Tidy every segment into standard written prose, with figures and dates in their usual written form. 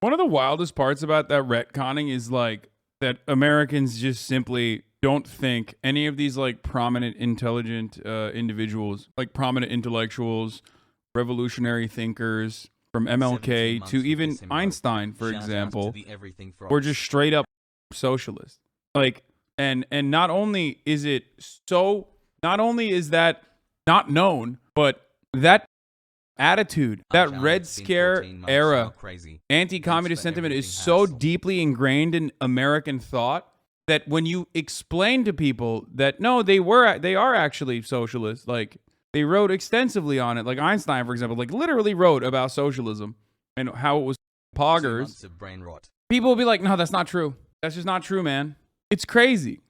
One of the wildest parts about that retconning is like that Americans just simply don't think any of these like prominent intelligent individuals, like prominent intellectuals, revolutionary thinkers from MLK to even Einstein, for example, were just straight up socialists. Like, and not only is it so, not only is that not known, but that attitude, that Red Scare era anti-communist sentiment is so deeply ingrained in American thought that when you explain to people that no, they are actually socialists, like they wrote extensively on it, like Einstein, for example, like literally wrote about socialism and how it was poggers. People will be like, no, that's not true. That's just not true, man. It's crazy.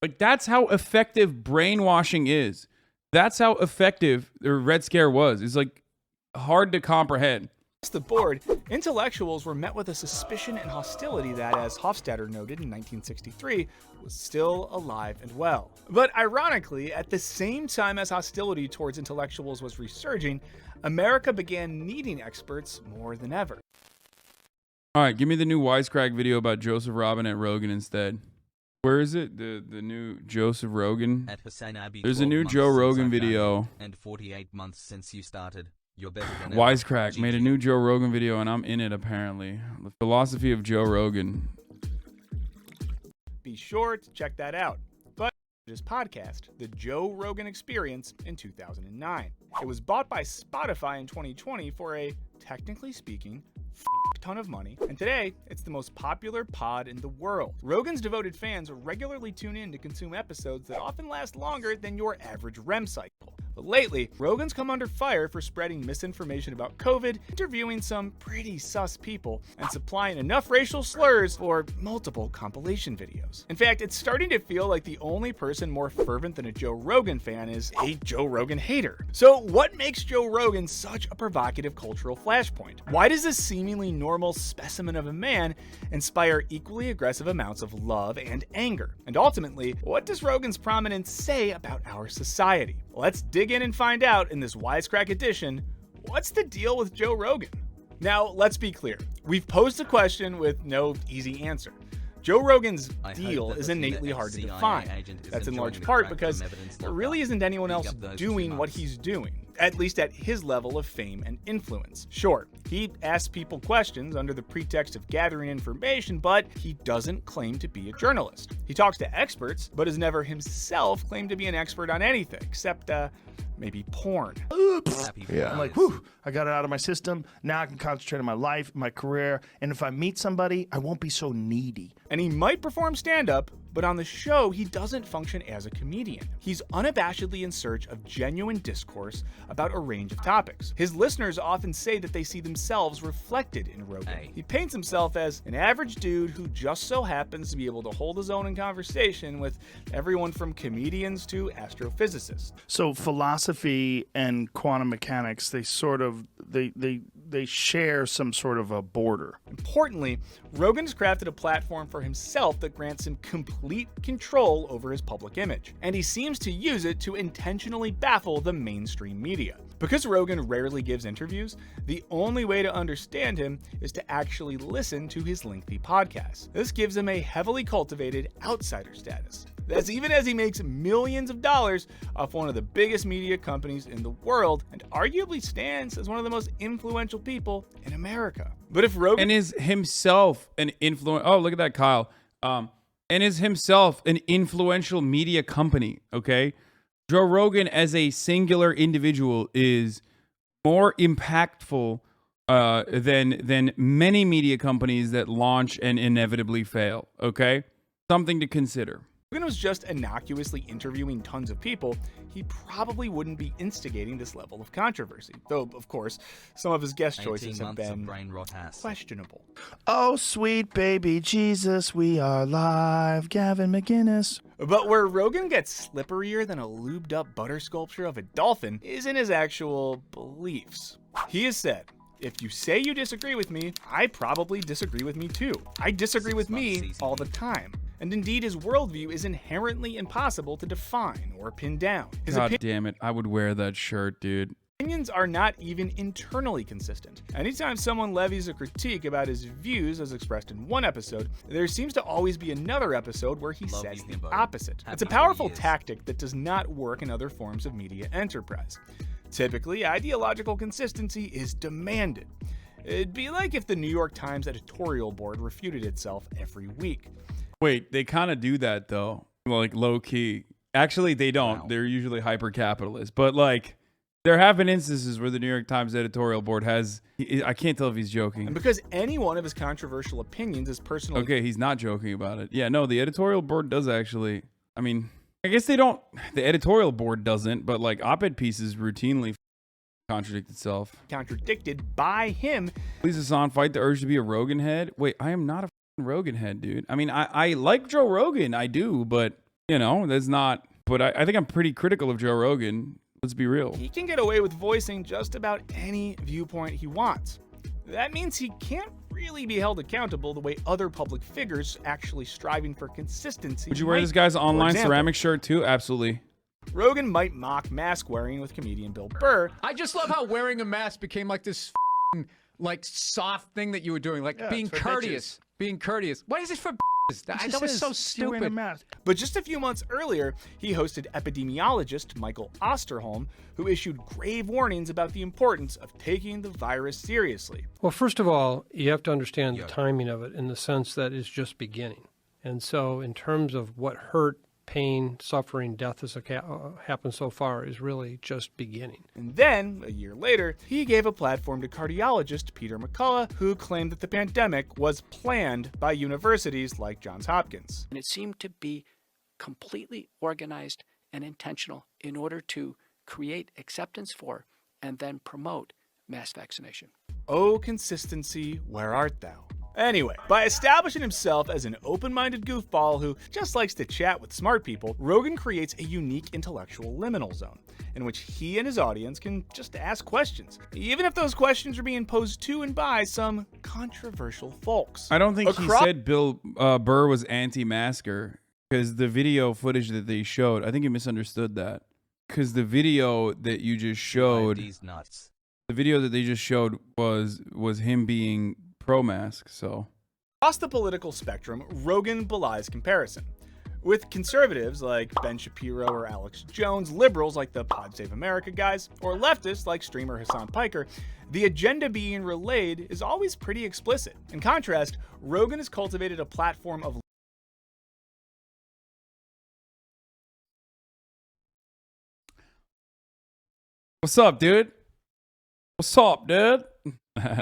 Like that's how effective brainwashing is. That's how effective the Red Scare was. It's like hard to comprehend. Across the board, intellectuals were met with a suspicion and hostility that, as Hofstadter noted in 1963, was still alive and well. But ironically, at the same time as hostility towards intellectuals was resurging, America began needing experts more than ever. All right, give me the new Wisecrack video about Joseph Robinette Rogan instead. Where is it? The new Joseph Rogan? At HasanAbi, there's a new Joe Rogan video. And 48 months since you started. You're better than Wisecrack made a new Joe Rogan video, and I'm in it apparently. The philosophy of Joe Rogan. Be sure to check that out. But his podcast, The Joe Rogan Experience, in 2009. It was bought by Spotify in 2020 for a, technically speaking, ton of money, and today it's the most popular pod in the world. Rogan's devoted fans regularly tune in to consume episodes that often last longer than your average REM cycle. But lately, Rogan's come under fire for spreading misinformation about COVID, interviewing some pretty sus people, and supplying enough racial slurs for multiple compilation videos. In fact, it's starting to feel like the only person more fervent than a Joe Rogan fan is a Joe Rogan hater. So what makes Joe Rogan such a provocative cultural flashpoint? Why does this seemingly normal specimen of a man inspire equally aggressive amounts of love and anger? And ultimately, what does Rogan's prominence say about our society? Let's dig in and find out in this Wisecrack edition, what's the deal with Joe Rogan? Now, let's be clear. We've posed a question with no easy answer. Joe Rogan's deal is innately hard to define. That's in large part because there really isn't anyone else doing what he's doing, at least at his level of fame and influence. Sure, he asks people questions under the pretext of gathering information, but he doesn't claim to be a journalist. He talks to experts, but has never himself claimed to be an expert on anything, except maybe porn. Oops. Yeah. I'm like, whew, I got it out of my system. Now I can concentrate on my life, my career, and if I meet somebody, I won't be so needy. And he might perform stand-up, but on the show, he doesn't function as a comedian. He's unabashedly in search of genuine discourse about a range of topics. His listeners often say that they see themselves reflected in Rogan. He paints himself as an average dude who just so happens to be able to hold his own in conversation with everyone from comedians to astrophysicists. So philosophy and quantum mechanics, they sort of, they share some sort of a border. Importantly, Rogan's crafted a platform for himself that grants him complete control over his public image, and he seems to use it to intentionally baffle the mainstream media. Because Rogan rarely gives interviews, the only way to understand him is to actually listen to his lengthy podcasts. This gives him a heavily cultivated outsider status. That's even as he makes millions of dollars off one of the biggest media companies in the world, and arguably stands as one of the most influential people in America. But if Rogan is himself an oh, look at that, Kyle. And is himself an influential media company, okay? Joe Rogan as a singular individual is more impactful than many media companies that launch and inevitably fail, okay? Something to consider. Rogan was just innocuously interviewing tons of people, he probably wouldn't be instigating this level of controversy. Though, of course, some of his guest choices have been questionable. Oh, sweet baby Jesus, we are live, Gavin McInnes. But where Rogan gets slipperier than a lubed up butter sculpture of a dolphin is in his actual beliefs. He has said, if you say you disagree with me, I probably disagree with me too. I disagree with me all the time. And indeed, his worldview is inherently impossible to define or pin down. God damn it, I would wear that shirt, dude. opinions are not even internally consistent. Anytime someone levies a critique about his views as expressed in one episode, there seems to always be another episode where he Love says you, the Himbo. opposite. Happy It's a powerful 40 years. tactic that does not work in other forms of media enterprise. Typically, ideological consistency is demanded. It'd be like if the New York Times editorial board refuted itself every week. Wait, they kind of do that though, like low key. Actually, they don't. Wow. They're usually hyper capitalist, but like there have been instances where the New York Times editorial board has. I can't tell if he's joking. And because any one of his controversial opinions is personally Okay, he's not joking about it. Yeah, no, the editorial board does actually. I mean, I guess they don't. The editorial board doesn't, but like op-ed pieces routinely contradict itself. contradicted by him. Please, Hasan, fight the urge to be a Rogan head. Wait, I am not a f***ing Rogan head, dude. I mean, I like Joe Rogan, I do, but you know, that's not. But I think I'm pretty critical of Joe Rogan. Let's be real. He can get away with voicing just about any viewpoint he wants. That means he can't really be held accountable the way other public figures actually striving for consistency. Would you wear might. this guy's For online example, ceramic shirt too? Absolutely. Rogan might mock mask wearing with comedian Bill Burr. I just love how wearing a mask became like this like soft thing that you were doing, like Yeah, being it's for courteous. Being courteous. What is it for? That was so stupid. But just a few months earlier, he hosted epidemiologist Michael Osterholm, who issued grave warnings about the importance of taking the virus seriously. Well, first of all, you have to understand the timing of it in the sense that it's just beginning. And so in terms of what hurt, pain, suffering, death has happened so far is really just beginning. And then, a year later, he gave a platform to cardiologist Peter McCullough, who claimed that the pandemic was planned by universities like Johns Hopkins. And it seemed to be completely organized and intentional in order to create acceptance for and then promote mass vaccination. Oh, consistency, where art thou? Anyway, by establishing himself as an open-minded goofball who just likes to chat with smart people, Rogan creates a unique intellectual liminal zone in which he and his audience can just ask questions, even if those questions are being posed to and by some controversial folks. I don't think Across- he said Bill Burr was anti-masker because the video footage that they showed, I think you misunderstood that. Because the video that you just showed, These nuts. the video that they just showed was him being pro-mask. So Across the political spectrum, Rogan belies comparison. With conservatives like Ben Shapiro or Alex Jones, liberals like the Pod Save America guys, or leftists like streamer Hasan Piker, the agenda being relayed is always pretty explicit. In contrast, Rogan has cultivated a platform of what's up, dude? What's up, dude?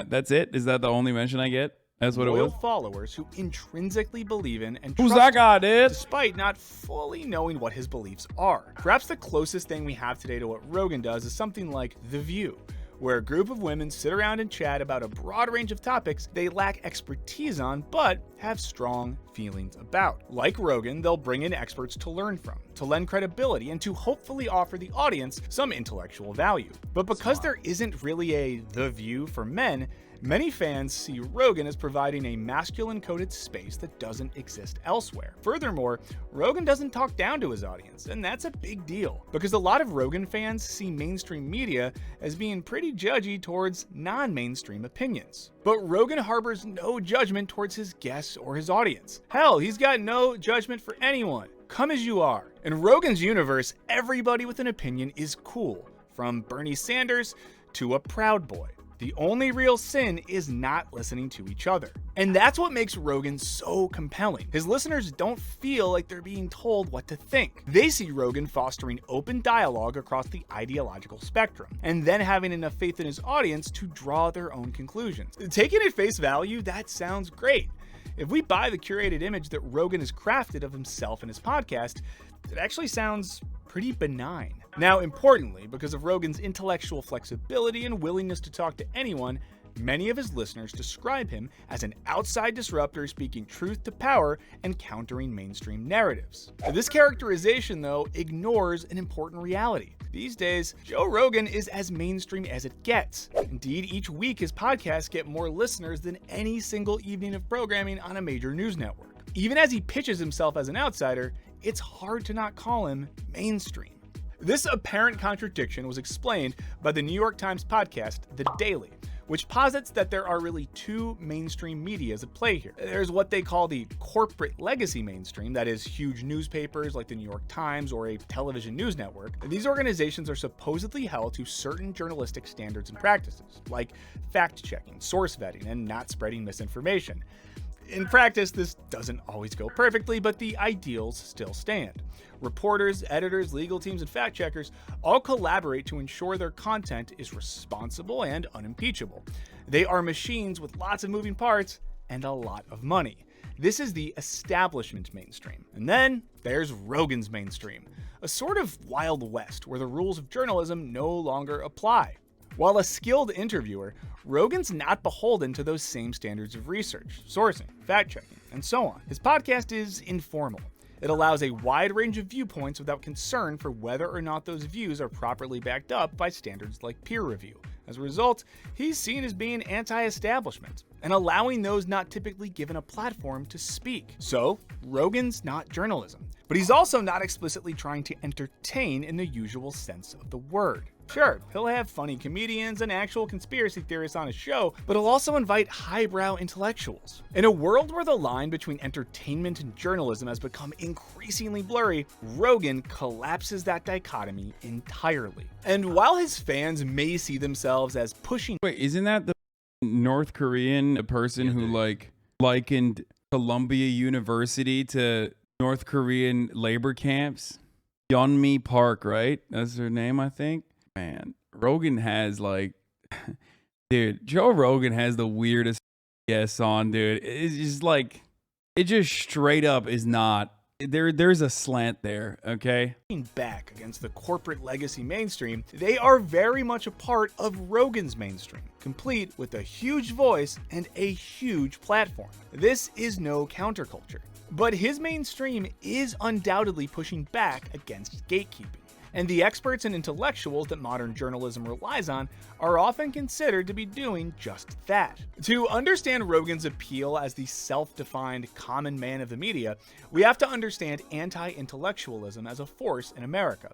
That's it? Is that the only mention I get? That's what it loyal was? followers who intrinsically believe in and Who's trust that guy, dude? despite not fully knowing what his beliefs are. Perhaps the closest thing we have today to what Rogan does is something like The View, where a group of women sit around and chat about a broad range of topics they lack expertise on but have strong feelings about. Like Rogan, they'll bring in experts to learn from, to lend credibility, and to hopefully offer the audience some intellectual value. But because there isn't really a The View for men, many fans see Rogan as providing a masculine-coded space that doesn't exist elsewhere. Furthermore, Rogan doesn't talk down to his audience, and that's a big deal, because a lot of Rogan fans see mainstream media as being pretty judgy towards non-mainstream opinions. But Rogan harbors no judgment towards his guests or his audience. Hell, he's got no judgment for anyone. Come as you are. In Rogan's universe, everybody with an opinion is cool, from Bernie Sanders to a Proud Boy. The only real sin is not listening to each other. And that's what makes Rogan so compelling. His listeners don't feel like they're being told what to think. They see Rogan fostering open dialogue across the ideological spectrum, and then having enough faith in his audience to draw their own conclusions. Taken at face value, that sounds great. If we buy the curated image that Rogan has crafted of himself and his podcast, it actually sounds pretty benign. Now, importantly, because of Rogan's intellectual flexibility and willingness to talk to anyone, many of his listeners describe him as an outside disruptor speaking truth to power and countering mainstream narratives. This characterization, though, ignores an important reality. These days, Joe Rogan is as mainstream as it gets. Indeed, each week his podcasts get more listeners than any single evening of programming on a major news network. Even as he pitches himself as an outsider, it's hard to not call him mainstream. This apparent contradiction was explained by the New York Times podcast, The Daily, which posits that there are really two mainstream medias at play here. There's what they call the corporate legacy mainstream, that is, huge newspapers like the New York Times or a television news network. These organizations are supposedly held to certain journalistic standards and practices, like fact-checking, source vetting, and not spreading misinformation. In practice, this doesn't always go perfectly, but the ideals still stand. Reporters, editors, legal teams, and fact checkers all collaborate to ensure their content is responsible and unimpeachable. They are machines with lots of moving parts and a lot of money. This is the establishment mainstream. And then there's Rogan's mainstream, a sort of Wild West where the rules of journalism no longer apply. While a skilled interviewer, Rogan's not beholden to those same standards of research, sourcing, fact-checking, and so on. His podcast is informal. It allows a wide range of viewpoints without concern for whether or not those views are properly backed up by standards like peer review. As a result, he's seen as being anti-establishment and allowing those not typically given a platform to speak. So, Rogan's not journalism, but he's also not explicitly trying to entertain in the usual sense of the word. Sure, he'll have funny comedians and actual conspiracy theorists on his show, but he'll also invite highbrow intellectuals. In a world where the line between entertainment and journalism has become increasingly blurry, Rogan collapses that dichotomy entirely. And while his fans may see themselves as pushing— Wait, isn't that the North Korean person who likened Columbia University to North Korean labor camps? Yeonmi Park, right? That's her name, I think. Man, Rogan has dude, Joe Rogan has the weirdest guests on, dude. It's just it just straight up is not. There's a slant there, okay? back against the corporate legacy mainstream, they are very much a part of Rogan's mainstream, complete with a huge voice and a huge platform. This is no counterculture, but his mainstream is undoubtedly pushing back against gatekeeping. And the experts and intellectuals that modern journalism relies on are often considered to be doing just that. To understand Rogan's appeal as the self-defined common man of the media, we have to understand anti-intellectualism as a force in America.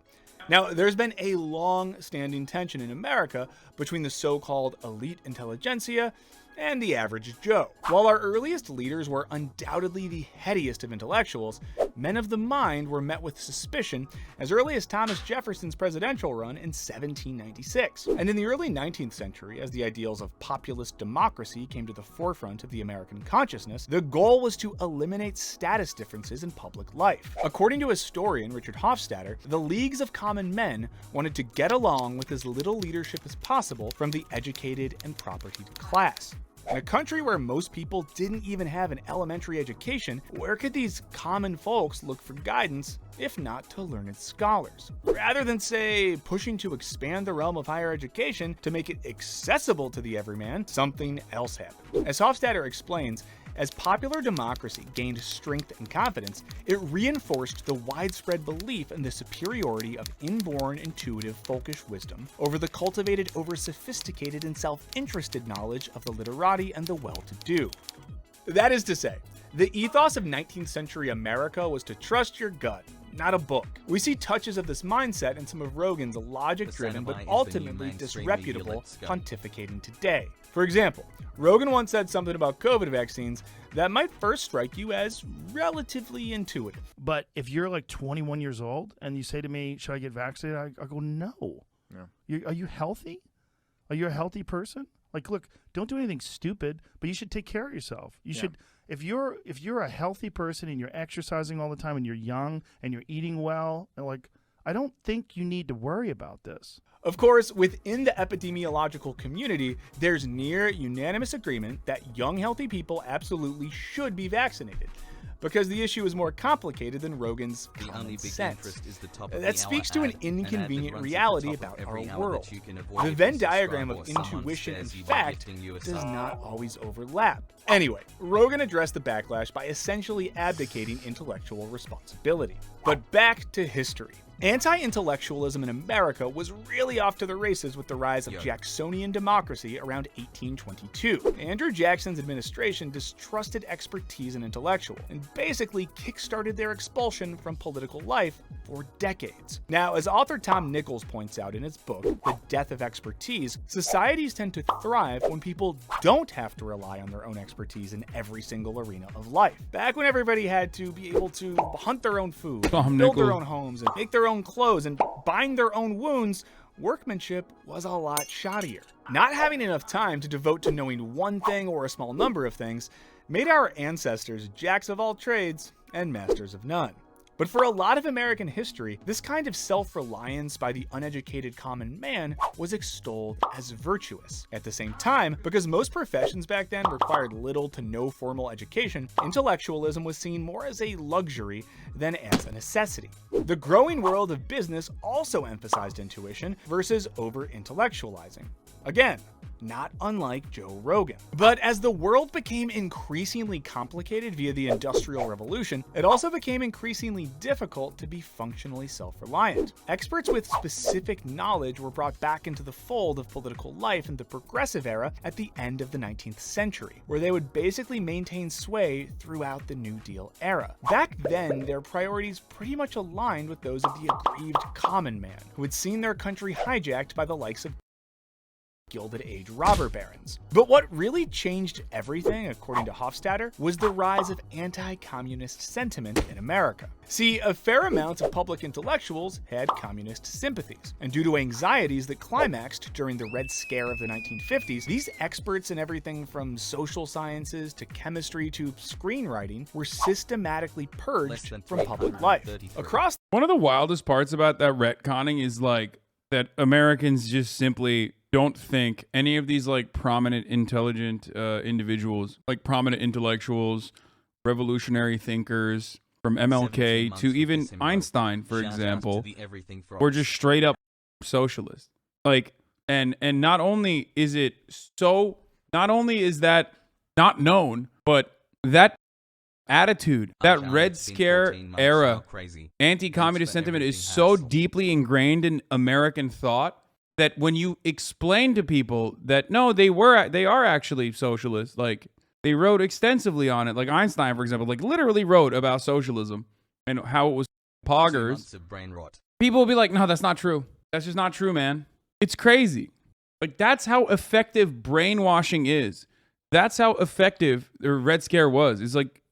Now, there's been a long-standing tension in America between the so-called elite intelligentsia and the average Joe. While our earliest leaders were undoubtedly the headiest of intellectuals, men of the mind were met with suspicion as early as Thomas Jefferson's presidential run in 1796. And in the early 19th century, as the ideals of populist democracy came to the forefront of the American consciousness, the goal was to eliminate status differences in public life. According to historian Richard Hofstadter, the leagues of common men wanted to get along with as little leadership as possible from the educated and propertied class. In a country where most people didn't even have an elementary education, where could these common folks look for guidance, if not to learned scholars? Rather than, say, pushing to expand the realm of higher education to make it accessible to the everyman, something else happened. As Hofstadter explains, as popular democracy gained strength and confidence, it reinforced the widespread belief in the superiority of inborn, intuitive, folkish wisdom over the cultivated, over-sophisticated, and self-interested knowledge of the literati and the well-to-do. That is to say, the ethos of 19th century America was to trust your gut, not a book. We see touches of this mindset in some of Rogan's logic-driven but ultimately disreputable pontificating today. For example, Rogan once said something about COVID vaccines that might first strike you as relatively intuitive. But if you're like 21 years old and you say to me, should I get vaccinated? I go, no. Yeah. Are you healthy? Are you a healthy person? Like, look, don't do anything stupid, but you should take care of yourself. You should, if you're a healthy person and you're exercising all the time and you're young and you're eating well, like, I don't think you need to worry about this. Of course, within the epidemiological community, there's near unanimous agreement that young, healthy people absolutely should be vaccinated, because the issue is more complicated than Rogan's common sense. That speaks to an inconvenient reality about our world. The Venn diagram of intuition and fact does not always overlap. Anyway, Rogan addressed the backlash by essentially abdicating intellectual responsibility. But back to history. Anti-intellectualism in America was really off to the races with the rise of Jacksonian democracy around 1822. Andrew Jackson's administration distrusted expertise and intellectual, and basically kickstarted their expulsion from political life for decades. Now, as author Tom Nichols points out in his book, The Death of Expertise, societies tend to thrive when people don't have to rely on their own expertise in every single arena of life. Back when everybody had to be able to hunt their own food, build their own homes, and make their own clothes, and bind their own wounds, workmanship was a lot shoddier. Not having enough time to devote to knowing one thing or a small number of things made our ancestors jacks of all trades and masters of none. But for a lot of American history, this kind of self-reliance by the uneducated common man was extolled as virtuous. At the same time, because most professions back then required little to no formal education, intellectualism was seen more as a luxury than as a necessity. The growing world of business also emphasized intuition versus over-intellectualizing. Again, not unlike Joe Rogan. But as the world became increasingly complicated via the Industrial Revolution, it also became increasingly difficult to be functionally self-reliant. Experts with specific knowledge were brought back into the fold of political life in the Progressive Era at the end of the 19th century, where they would basically maintain sway throughout the New Deal era. Back then, their priorities pretty much aligned with those of the aggrieved common man, who had seen their country hijacked by the likes of Gilded Age robber barons. But what really changed everything, according to Hofstadter, was the rise of anti-communist sentiment in America. See, a fair amount of public intellectuals had communist sympathies, and due to anxieties that climaxed during the Red Scare of the 1950s, these experts in everything from social sciences to chemistry to screenwriting were systematically purged from public life. Across One of the wildest parts about that retconning is like that Americans just simply don't think any of these like prominent intelligent individuals, like prominent intellectuals, revolutionary thinkers, from MLK to even Einstein, for example, were just straight up socialists. Like, and not only is that not known, but that attitude, that Red Scare era anti-communist sentiment is so deeply ingrained in American thought that when you explain to people that no, they are actually socialists, like they wrote extensively on it, like Einstein, for example, like literally wrote about socialism and how it was poggers. People will be like, no, that's not true. That's just not true, man. It's crazy. Like that's how effective brainwashing is. That's how effective the Red Scare was. It's like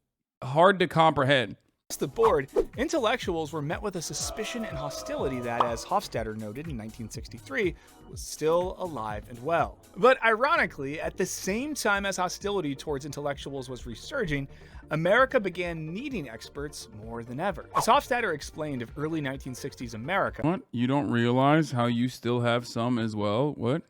hard to comprehend. Across the board, intellectuals were met with a suspicion and hostility that, as Hofstadter noted in 1963, was still alive and well. But ironically, at the same time as hostility towards intellectuals was resurging, America began needing experts more than ever. As Hofstadter explained of early 1960s America, What? You don't realize how you still have some as well? What?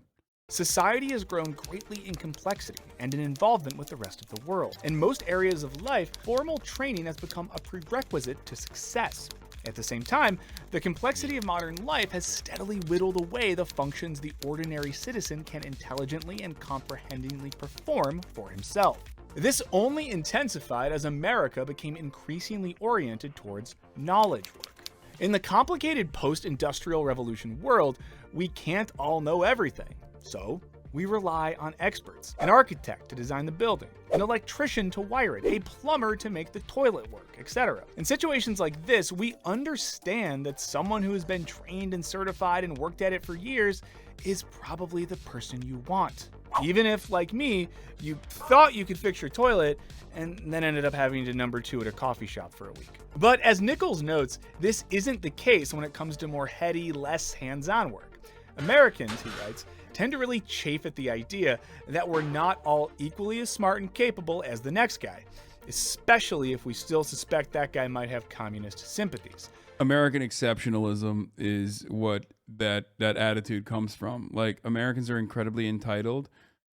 society has grown greatly in complexity and in involvement with the rest of the world. In most areas of life, formal training has become a prerequisite to success. At the same time, the complexity of modern life has steadily whittled away the functions the ordinary citizen can intelligently and comprehendingly perform for himself. This only intensified as America became increasingly oriented towards knowledge work. In the complicated post-industrial revolution world, we can't all know everything. So, we rely on experts, an architect to design the building, an electrician to wire it, a plumber to make the toilet work, etc. In situations like this, we understand that someone who has been trained and certified and worked at it for years is probably the person you want. Even if, like me, you thought you could fix your toilet and then ended up having to number 2 at a coffee shop for a week. But as Nichols notes, this isn't the case when it comes to more heady, less hands-on work. Americans, he writes, tend to really chafe at the idea that we're not all equally as smart and capable as the next guy, especially if we still suspect that guy might have communist sympathies. American exceptionalism is what that attitude comes from. Like, Americans are incredibly entitled.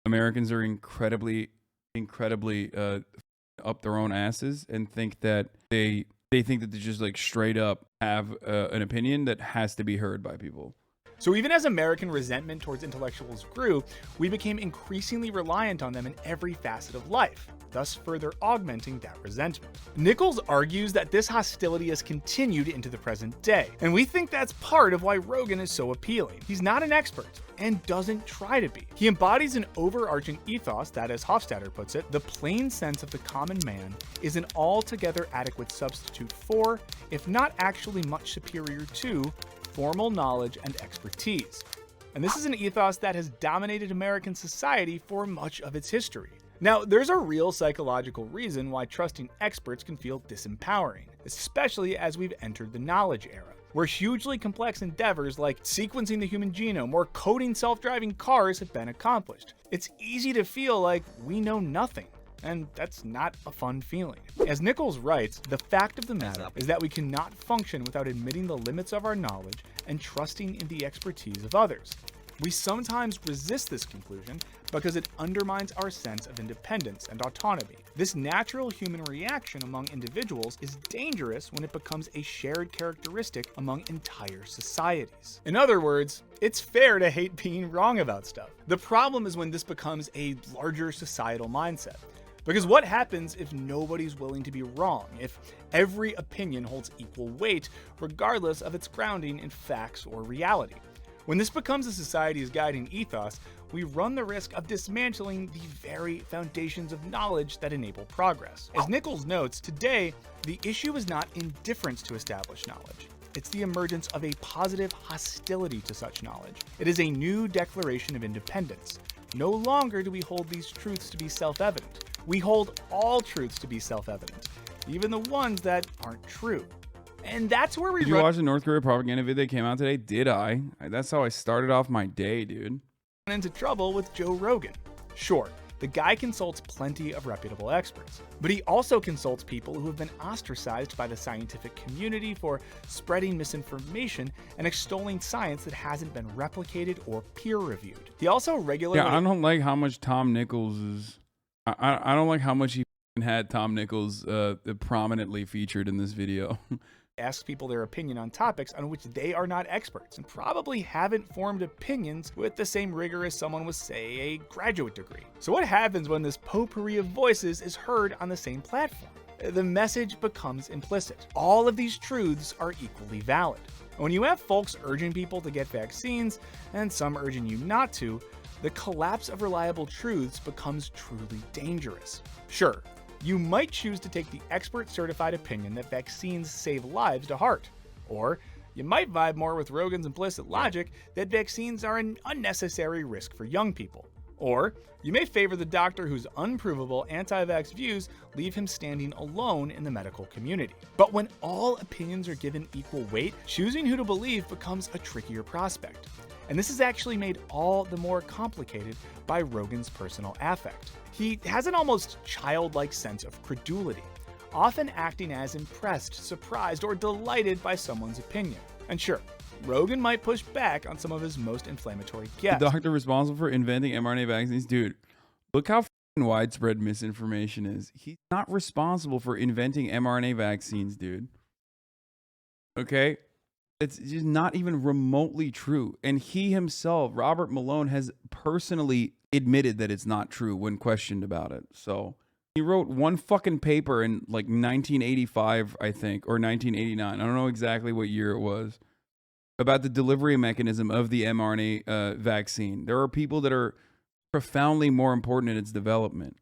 Americans are incredibly up their own asses and think that they think that they just like straight up have an opinion that has to be heard by people. So even as American resentment towards intellectuals grew, we became increasingly reliant on them in every facet of life. thus further augmenting that resentment. Nichols argues that this hostility has continued into the present day, and we think that's part of why Rogan is so appealing. He's not an expert, and doesn't try to be. He embodies an overarching ethos that, as Hofstadter puts it, the plain sense of the common man is an altogether adequate substitute for, if not actually much superior to, formal knowledge and expertise. And this is an ethos that has dominated American society for much of its history. Now, there's a real psychological reason why trusting experts can feel disempowering, especially as we've entered the knowledge era, where hugely complex endeavors like sequencing the human genome or coding self-driving cars have been accomplished. It's easy to feel like we know nothing, and that's not a fun feeling. As Nichols writes, the fact of the matter is that we cannot function without admitting the limits of our knowledge and trusting in the expertise of others. We sometimes resist this conclusion because it undermines our sense of independence and autonomy. This natural human reaction among individuals is dangerous when it becomes a shared characteristic among entire societies. In other words, it's fair to hate being wrong about stuff. The problem is when this becomes a larger societal mindset. Because what happens if nobody's willing to be wrong, if every opinion holds equal weight, regardless of its grounding in facts or reality? When this becomes a society's guiding ethos, we run the risk of dismantling the very foundations of knowledge that enable progress. As Nichols notes, today, the issue is not indifference to established knowledge. It's the emergence of a positive hostility to such knowledge. It is a new declaration of independence. No longer do we hold these truths to be self-evident. We hold all truths to be self-evident, even the ones that aren't true. And that's where we Did you watch the North Korea propaganda video that came out today? Did I? That's how I started off my day, dude. Run into trouble with Joe Rogan. Sure, the guy consults plenty of reputable experts, but he also consults people who have been ostracized by the scientific community for spreading misinformation and extolling science that hasn't been replicated or peer-reviewed. He also regularly... Yeah, I don't like how much Tom Nichols is... I don't like how much he had Tom Nichols prominently featured in this video. asks people their opinion on topics on which they are not experts and probably haven't formed opinions with the same rigor as someone with, say, a graduate degree. So what happens when this potpourri of voices is heard on the same platform? The message becomes implicit. All of these truths are equally valid. When you have folks urging people to get vaccines and some urging you not to, the collapse of reliable truths becomes truly dangerous. Sure, you might choose to take the expert certified opinion that vaccines save lives to heart. Or you might vibe more with Rogan's implicit logic that vaccines are an unnecessary risk for young people. Or you may favor the doctor whose unprovable anti-vax views leave him standing alone in the medical community. But when all opinions are given equal weight, choosing who to believe becomes a trickier prospect. And this is actually made all the more complicated by Rogan's personal affect. He has an almost childlike sense of credulity, often acting as impressed, surprised, or delighted by someone's opinion. And sure, Rogan might push back on some of his most inflammatory guests. The doctor responsible for inventing mRNA vaccines, dude, look how widespread misinformation is. He's not responsible for inventing mRNA vaccines, dude. Okay? It's just not even remotely true. And he himself, Robert Malone, has personally admitted that it's not true when questioned about it. So he wrote one fucking paper in like 1985, I think, or 1989. I don't know exactly what year it was, about the delivery mechanism of the mRNA vaccine. There are people that are profoundly more important in its development.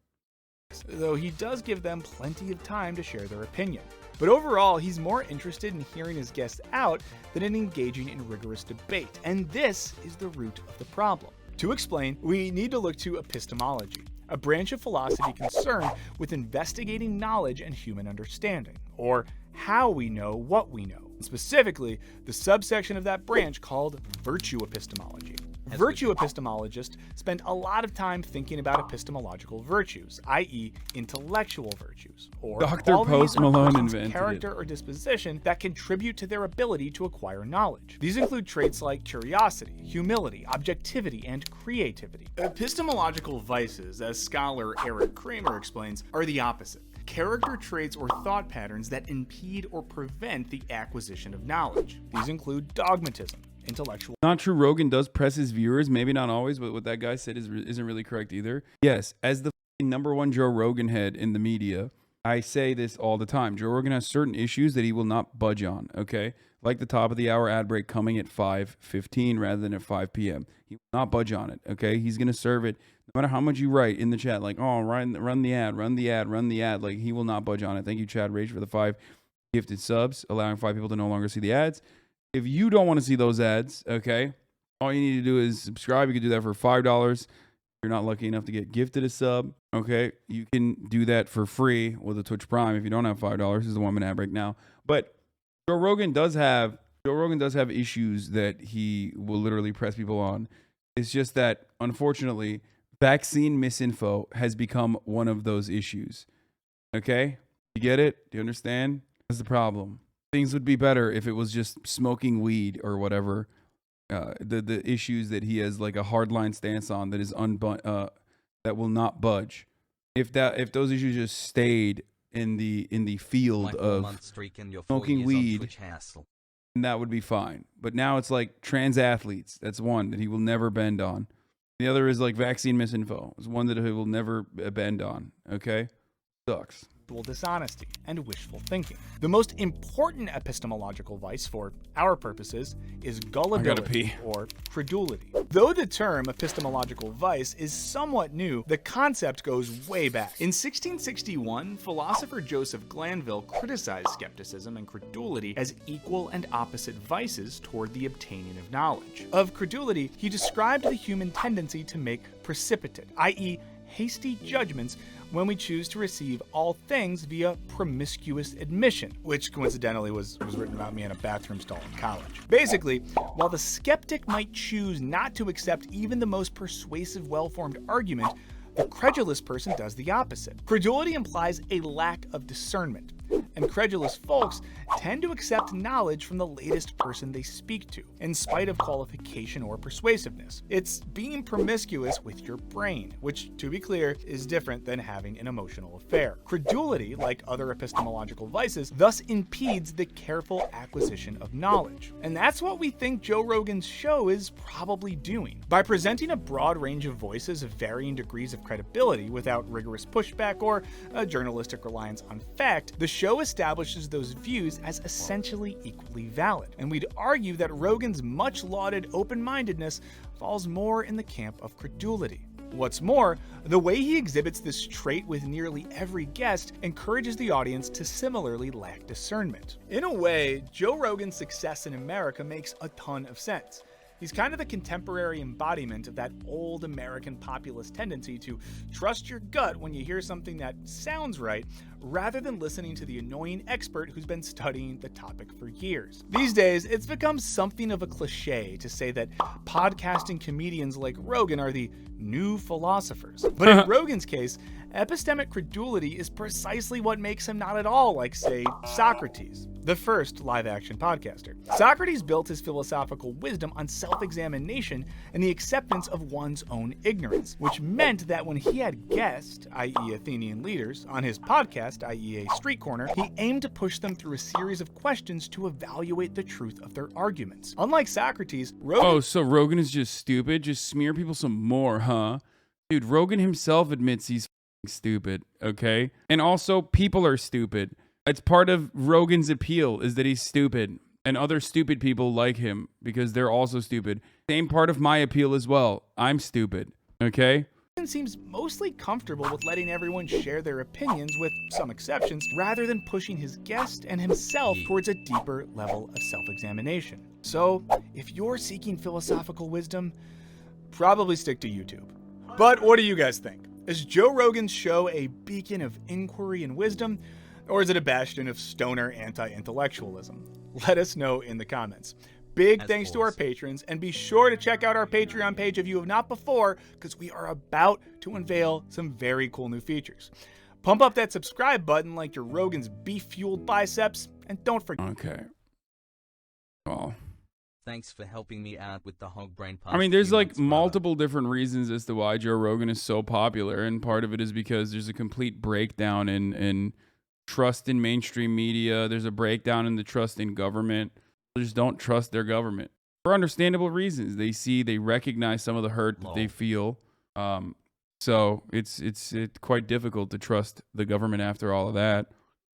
Though he does give them plenty of time to share their opinion. But overall, he's more interested in hearing his guests out than in engaging in rigorous debate. And this is the root of the problem. To explain, we need to look to epistemology, a branch of philosophy concerned with investigating knowledge and human understanding, or how we know what we know. Specifically, the subsection of that branch called virtue epistemology. Virtue epistemologists spend a lot of time thinking about epistemological virtues, i.e. intellectual virtues, or Dr. qualities Post of a Malone person's invented character or disposition that contribute to their ability to acquire knowledge. These include traits like curiosity, humility, objectivity, and creativity. Epistemological vices, as scholar Eric Kramer explains, are the opposite. Character traits or thought patterns that impede or prevent the acquisition of knowledge. These include dogmatism, intellectual... Not true. Rogan does press his viewers, maybe not always, but what that guy said isn't really correct either. Yes, as the #1 Joe Rogan head in the media. I say this all the time. Joe Rogan has certain issues that he will not budge on, okay? Like the top of the hour ad break coming at 5:15 rather than at 5 p.m. He will not budge on it, okay? He's going to serve it no matter how much you write in the chat, like, oh, run the ad, run the ad, run the ad. Like, he will not budge on it. Thank you, Chad Rage, for the 5 gifted subs, allowing 5 people to no longer see the ads. If you don't want to see those ads, okay, all you need to do is subscribe. You can do that for $5. If you're not lucky enough to get gifted a sub, okay, you can do that for free with a Twitch Prime if you don't have $5. This is the 1 minute ad break now. But Joe Rogan does have issues that he will literally press people on. It's just that, unfortunately, vaccine misinfo has become one of those issues. Okay? You get it? Do you understand? That's the problem. Things would be better if it was just smoking weed or whatever. The issues that he has like a hardline stance on that is that will not budge. If those issues just stayed in the field of smoking weed, that would be fine. But now it's like trans athletes. That's one that he will never bend on. The other is like vaccine misinfo. It's one that he will never bend on. Okay? Sucks. Dishonesty and wishful thinking. The most important epistemological vice for our purposes is gullibility or credulity. Though the term epistemological vice is somewhat new, the concept goes way back. In 1661, philosopher Joseph Glanville criticized skepticism and credulity as equal and opposite vices toward the obtaining of knowledge. Of credulity, he described the human tendency to make precipitate, i.e., hasty judgments when we choose to receive all things via promiscuous admission, which coincidentally was written about me in a bathroom stall in college. Basically, while the skeptic might choose not to accept even the most persuasive, well-formed argument, the credulous person does the opposite. Credulity implies a lack of discernment, and credulous folks tend to accept knowledge from the latest person they speak to, in spite of qualification or persuasiveness. It's being promiscuous with your brain, which, to be clear, is different than having an emotional affair. Credulity, like other epistemological vices, thus impedes the careful acquisition of knowledge. And that's what we think Joe Rogan's show is probably doing. By presenting a broad range of voices of varying degrees of credibility without rigorous pushback or a journalistic reliance on fact, the show establishes those views as essentially equally valid. And we'd argue that Rogan's much lauded open-mindedness falls more in the camp of credulity. What's more, the way he exhibits this trait with nearly every guest encourages the audience to similarly lack discernment. In a way, Joe Rogan's success in America makes a ton of sense. He's kind of the contemporary embodiment of that old American populist tendency to trust your gut when you hear something that sounds right, rather than listening to the annoying expert who's been studying the topic for years. These days, it's become something of a cliche to say that podcasting comedians like Rogan are the new philosophers. But in Rogan's case, epistemic credulity is precisely what makes him not at all like, say, Socrates, the first live-action podcaster. Socrates built his philosophical wisdom on self-examination and the acceptance of one's own ignorance, which meant that when he had guests, i.e. Athenian leaders, on his podcast, i.e. a street corner, he aimed to push them through a series of questions to evaluate the truth of their arguments. Unlike Socrates, Rogan... Oh, so Rogan is just stupid? Just smear people some more, huh? Dude, Rogan himself admits he's stupid, okay? And also, people are stupid. It's part of Rogan's appeal is that he's stupid, and other stupid people like him because they're also stupid. Same part of my appeal as well. I'm stupid, okay? Rogan seems mostly comfortable with letting everyone share their opinions, with some exceptions, rather than pushing his guest and himself towards a deeper level of self-examination. So, if you're seeking philosophical wisdom, probably stick to YouTube. But what do you guys think? Is Joe Rogan's show a beacon of inquiry and wisdom, or is it a bastion of stoner anti-intellectualism? Let us know in the comments. Big thanks to our patrons, and be sure to check out our Patreon page if you have not before, because we are about to unveil some very cool new features. Pump up that subscribe button like your Rogan's beef-fueled biceps, and don't forget... Okay. Well... Thanks for helping me out with the hog brain. I mean, there's like multiple different reasons as to why Joe Rogan is so popular, and part of it is because there's a complete breakdown in trust in mainstream media. There's a breakdown in the trust in government. They just don't trust their government for understandable reasons. They recognize some of the hurt that they feel. So it's quite difficult to trust the government after all of that.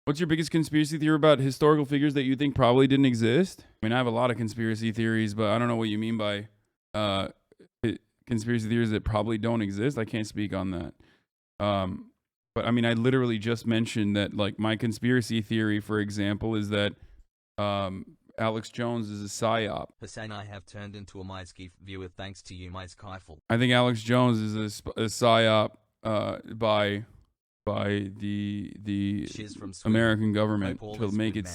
What's your biggest conspiracy theory about historical figures that you think probably didn't exist? I mean, I have a lot of conspiracy theories, but I don't know what you mean by conspiracy theories that probably don't exist. I can't speak on that. But I mean, I literally just mentioned that, like, my conspiracy theory, for example, is that Alex Jones is a psyop. Hasan, I have turned into a MySkiff viewer thanks to you, MySkyful. I think Alex Jones is a psyop by the Shiz from Sweden. American government Hope all to is make good, it man.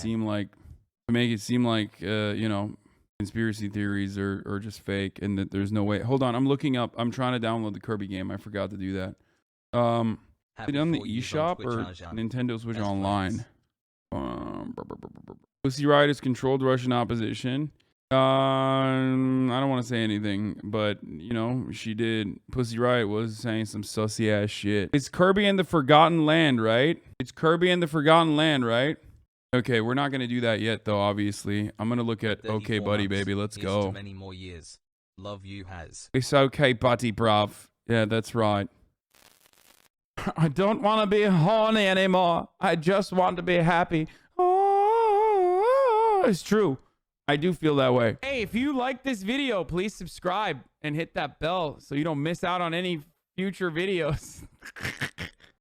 seem like you know, conspiracy theories are just fake and that there's no way. Hold on, I'm looking up. I'm trying to download the Kirby game. I forgot to do that. Is it on the eShop or Nintendo Switch Online? Pussy Riot has controlled Russian opposition. I don't want to say anything, but you know, she did. Pussy Riot was saying some sussy ass shit. It's Kirby and the Forgotten Land, right? It's Kirby and the Forgotten Land, right? Okay, we're not gonna do that yet, though. Obviously, I'm gonna look at Okay, Buddy, baby. Let's go. Many more years. Love you, Has. It's okay, buddy, bruv. Yeah, that's right. I don't want to be horny anymore. I just want to be happy. Oh, it's true. I do feel that way. Hey, if you like this video, please subscribe and hit that bell so you don't miss out on any future videos.